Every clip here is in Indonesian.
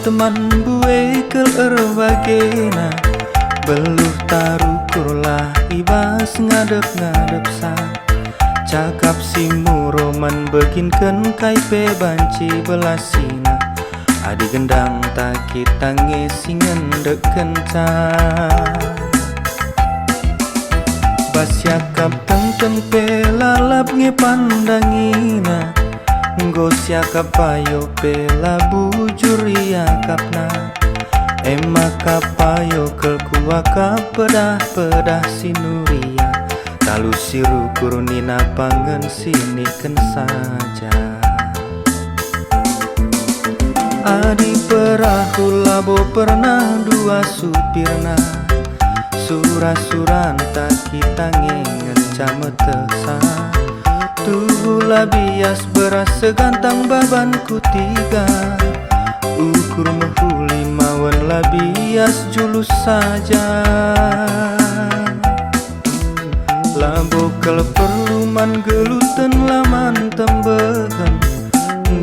teman bue kel erwagena beluh tarukurlah ibas ngadep-ngadep sa cakap si muroman beginken kai pe banci belasina adi gendang tak kita ngesingen deken ca bas yakap teng pe lalap nge pandangina nggo siakap payo pe la bujur yakapna emak kapayo kel kuaka pedah sinuria talu siru kurunina pangen siniken saja adi perahu labo pernah dua supirna surah-suran tak kita ngengen cametesa tuhulah bias beras segantang babanku tiga ukur mehuli mawan labias julus saja labo kel perluman geluten laman tembegen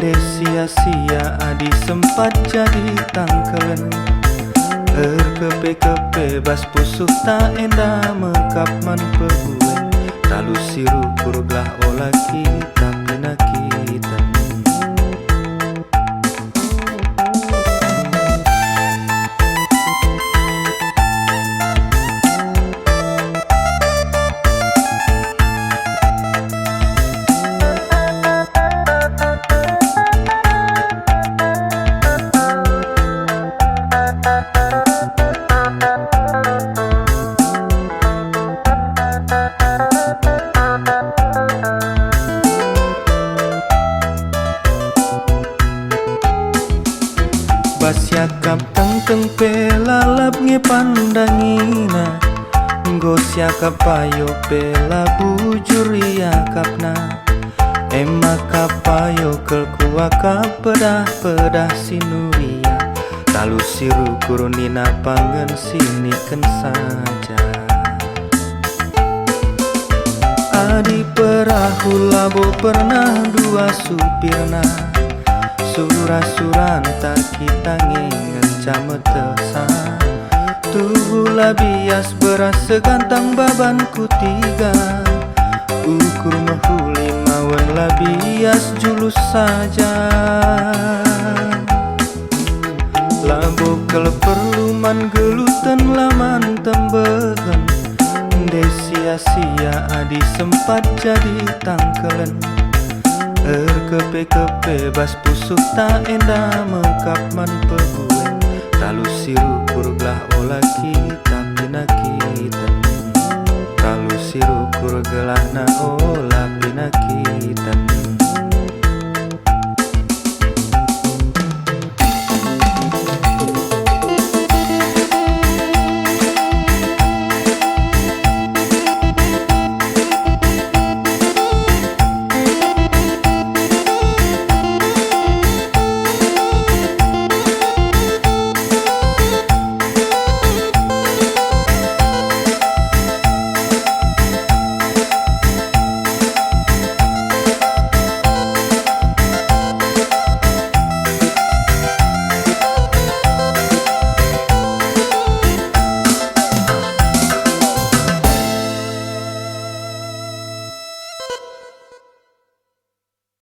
desia-sia adi sempat jadi tangkelen kepe bas pusuh tak enda mekap man pegue talu siru kurglah olah kita pina kita bas yakap teng pe lalap nge pandangina nggo siakap payo pe la bujur yakapna emak kapayo kel kuaka pedah sinuria talu siru kurunina pangen siniken saja adi perahu labo pernah dua supirna surah-suran tak kita ngengen cametesa tuhulah bias beras segantang babanku tiga ukur mehuli mawan labias julus saja labo kel perluman geluten laman tembegen desia-sia adi sempat jadi tangkelen kepe bas pusuh tak enda mekap man pegue talu siru kurglah olah kita pina kita talu siru kurgelah na olah pina kita